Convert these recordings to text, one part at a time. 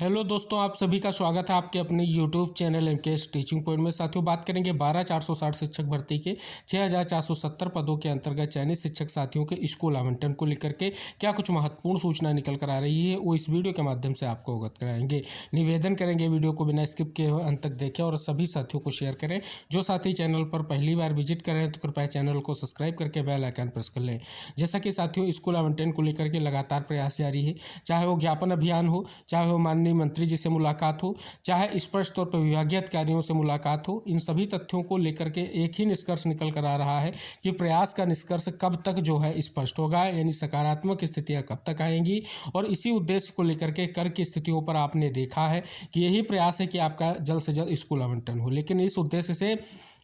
Hello दोस्तों, आप सभी का स्वागत है आपके अपने YouTube channel MKS teaching point में। साथियों, बात करेंगे 12460 शिक्षक भर्ती के 6470 पदों के अंतर्गत चयनित शिक्षक साथियों के स्कूल आवंटन को लेकर के क्या कुछ महत्वपूर्ण सूचना निकल कर आ रही है, वो इस वीडियो के माध्यम से आपको अवगत कराएंगे। निवेदन करेंगे वीडियो को बिना स्किप किए हुए अंत तक देखें और सभी साथियों को शेयर करें। जो साथी चैनल पर पहली बार विजिट कर रहे हैं तो कृपया चैनल को सब्सक्राइब करके बेल आइकन प्रेस कर लें। जैसा कि साथियों, स्कूल आवंटन को लेकर के लगातार प्रयास जारी है, चाहे वो ज्ञापन अभियान हो, चाहे वो माननीय मंत्री जी से मुलाकात हो, चाहे स्पष्ट तौर पर विभागीय अधिकारियों से मुलाकात हो। इन सभी तथ्यों को लेकर के एक ही निष्कर्ष निकल कर आ रहा है कि प्रयास का निष्कर्ष कब तक जो है स्पष्ट होगा, यानी सकारात्मक स्थितियां कब तक आएंगी। और इसी उद्देश्य को लेकर के कर की स्थितियों पर आपने देखा है कि यही प्रयास है कि आपका जल्द से जल्द स्कूल आवंटन हो। लेकिन इस उद्देश्य से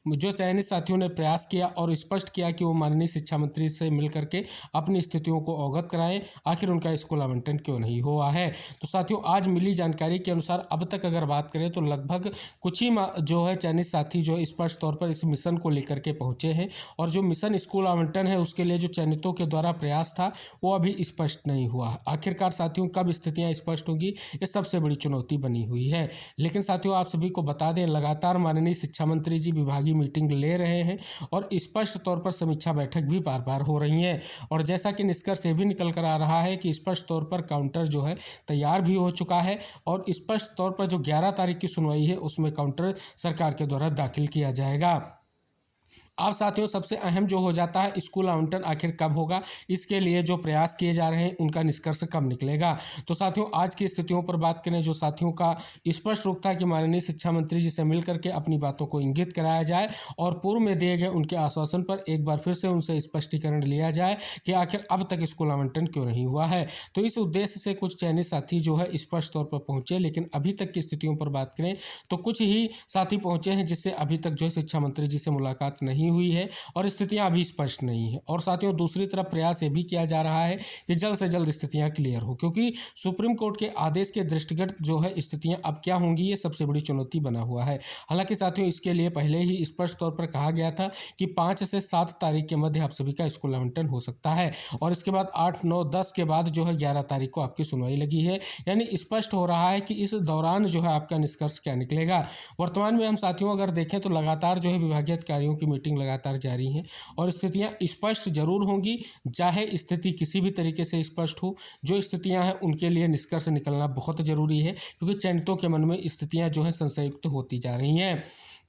जो चयनित साथियों ने प्रयास किया और स्पष्ट किया कि वो माननीय शिक्षा मंत्री से मिल करके अपनी स्थितियों को अवगत कराएं, आखिर उनका स्कूल आवंटन क्यों नहीं हुआ है। तो साथियों, आज मिली जानकारी के अनुसार अब तक अगर बात करें तो लगभग कुछ ही जो है चयनित साथी जो स्पष्ट तौर पर इस मिशन को लेकर के पहुंचे हैं। और जो मिशन स्कूल आवंटन है उसके लिए जो चयनितों के द्वारा प्रयास था वो अभी स्पष्ट नहीं हुआ। आखिरकार साथियों, कब स्थितियाँ स्पष्ट होगी, ये सबसे बड़ी चुनौती बनी हुई है। लेकिन साथियों, आप सभी को बता दें, लगातार माननीय शिक्षा मंत्री जी विभागीय मीटिंग ले रहे हैं और स्पष्ट तौर पर समीक्षा बैठक भी बार बार हो रही हैं। और जैसा कि निष्कर्ष ये भी निकल कर आ रहा है कि स्पष्ट तौर पर काउंटर जो है तैयार भी हो चुका है और स्पष्ट तौर पर जो 11 तारीख की सुनवाई है उसमें काउंटर सरकार के द्वारा दाखिल किया जाएगा। अब साथियों, सबसे अहम जो हो जाता है, स्कूल आवंटन आखिर कब होगा, इसके लिए जो प्रयास किए जा रहे हैं उनका निष्कर्ष कब निकलेगा। तो साथियों, आज की स्थितियों पर बात करें, जो साथियों का स्पष्ट रूप था कि माननीय शिक्षा मंत्री जी से मिल करके अपनी बातों को इंगित कराया जाए और पूर्व में दिए गए उनके आश्वासन पर एक बार फिर से उनसे स्पष्टीकरण लिया जाए कि आखिर अब तक स्कूल आवंटन क्यों नहीं हुआ है। तो इस उद्देश्य से कुछ चयनित साथी जो है स्पष्ट तौर पर पहुंचे, लेकिन अभी तक की स्थितियों पर बात करें तो कुछ ही साथी पहुंचे हैं जिससे अभी तक जो है शिक्षा मंत्री जी से मुलाकात नहीं हुई है और स्थितियां अभी स्पष्ट नहीं है। और साथियों, दूसरी तरफ प्रयास ये भी किया जा रहा है कि जल्द से जल्द स्थितियां क्लियर हो, क्योंकि सुप्रीम कोर्ट के आदेश के दृष्टिगत जो है स्थितियां अब क्या होंगी, ये सबसे बड़ी चुनौती बना हुआ है। हालांकि साथियों, इसके लिए पहले ही स्पष्ट तौर पर कहा गया था कि 5 से 7 तारीख के मध्य आप सभी का स्कूल आवंटन हो सकता है और इसके बाद 8, 9, 10 के बाद जो है 11 तारीख को आपकी सुनवाई लगी है। यानी स्पष्ट हो रहा है कि इस दौरान जो है आपका निष्कर्ष क्या निकलेगा। वर्तमान में हम साथियों अगर देखें तो लगातार जो है विभागीय अधिकारियों की मीटिंग लगातार जारी है और स्थितियां स्पष्ट जरूर होंगी, चाहे स्थिति किसी भी तरीके से स्पष्ट हो। जो स्थितियां हैं उनके लिए निष्कर्ष निकलना बहुत जरूरी है, क्योंकि चयनितों के मन में स्थितियां जो है संशययुक्त होती जा रही हैं।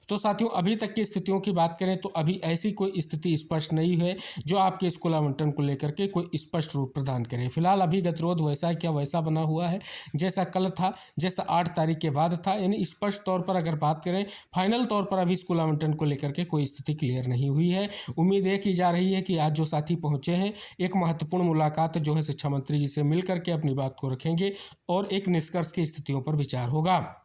तो साथियों, अभी तक की स्थितियों की बात करें तो अभी ऐसी कोई स्थिति स्पष्ट नहीं है जो आपके स्कूल आवंटन को लेकर के कोई स्पष्ट रूप प्रदान करे। फिलहाल अभी गतिरोध वैसा क्या वैसा बना हुआ है जैसा कल था, जैसा 8 तारीख के बाद था। यानी स्पष्ट तौर पर अगर बात करें, फाइनल तौर पर अभी स्कूल आवंटन को लेकर के कोई स्थिति क्लियर नहीं हुई है। उम्मीद ये की जा रही है कि आज जो साथी पहुंचे हैं, एक महत्वपूर्ण मुलाकात जो है शिक्षा मंत्री जी से मिल करके अपनी बात को रखेंगे और एक निष्कर्ष की स्थितियों पर विचार होगा।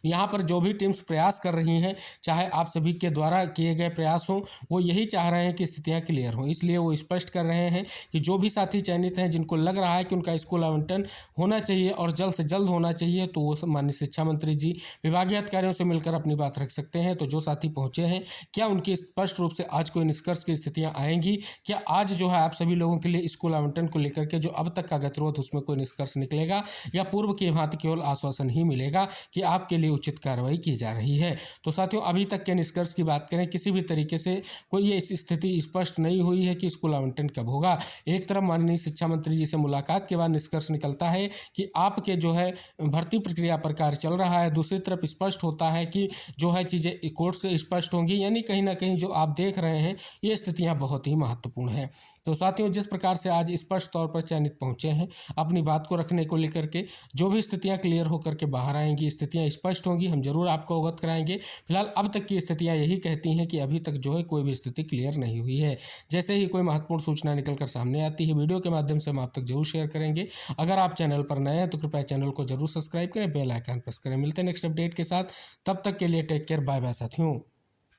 यहाँ पर जो भी टीम्स प्रयास कर रही हैं, चाहे आप सभी के द्वारा किए गए प्रयास हों, वो यही चाह रहे हैं कि स्थितियाँ क्लियर हों। इसलिए वो स्पष्ट कर रहे हैं कि जो भी साथी चयनित हैं, जिनको लग रहा है कि उनका स्कूल आवंटन होना चाहिए और जल्द से जल्द होना चाहिए, तो वो माननीय शिक्षा मंत्री जी विभागीय अधिकारियों से मिलकर अपनी बात रख सकते हैं। तो जो साथी पहुँचे हैं, क्या उनकी स्पष्ट रूप से आज कोई निष्कर्ष की स्थितियाँ आएंगी? क्या आज जो है आप सभी लोगों के लिए स्कूल आवंटन को लेकर के जो अब तक का गतिरोध उसमें कोई निष्कर्ष निकलेगा, या पूर्व की भांति केवल आश्वासन ही मिलेगा कि आपके लिए उचित कार्रवाई की जा रही है? तो साथियों, अभी तक के निष्कर्ष की बात करें, किसी भी तरीके से कोई ये स्थिति स्पष्ट नहीं हुई है कि स्कूल आवंटन कब होगा। एक तरफ माननीय शिक्षा मंत्री जी से मुलाकात के बाद निष्कर्ष निकलता है कि आपके जो है भर्ती प्रक्रिया पर कार्य चल रहा है, दूसरी तरफ स्पष्ट होता है कि जो है चीज़ें कोर्ट से स्पष्ट होंगी। यानी कहीं ना कहीं जो आप देख रहे हैं, ये स्थितियाँ बहुत ही महत्वपूर्ण हैं। तो साथियों, जिस प्रकार से आज स्पष्ट तौर पर चयनित पहुंचे हैं अपनी बात को रखने को लेकर के, जो भी स्थितियां क्लियर होकर के बाहर आएंगी, स्थितियां स्पष्ट होंगी, हम जरूर आपको अवगत कराएंगे। फिलहाल अब तक की स्थितियां यही कहती हैं कि अभी तक जो है कोई भी स्थिति क्लियर नहीं हुई है। जैसे ही कोई महत्वपूर्ण सूचना निकल कर सामने आती है, वीडियो के माध्यम से हम आप तक जरूर शेयर करेंगे। अगर आप चैनल पर नए हैं तो कृपया चैनल को जरूर सब्सक्राइब करें, बेल आइकन प्रेस करें। मिलते हैं नेक्स्ट अपडेट के साथ, तब तक के लिए टेक केयर, बाय बाय साथियों।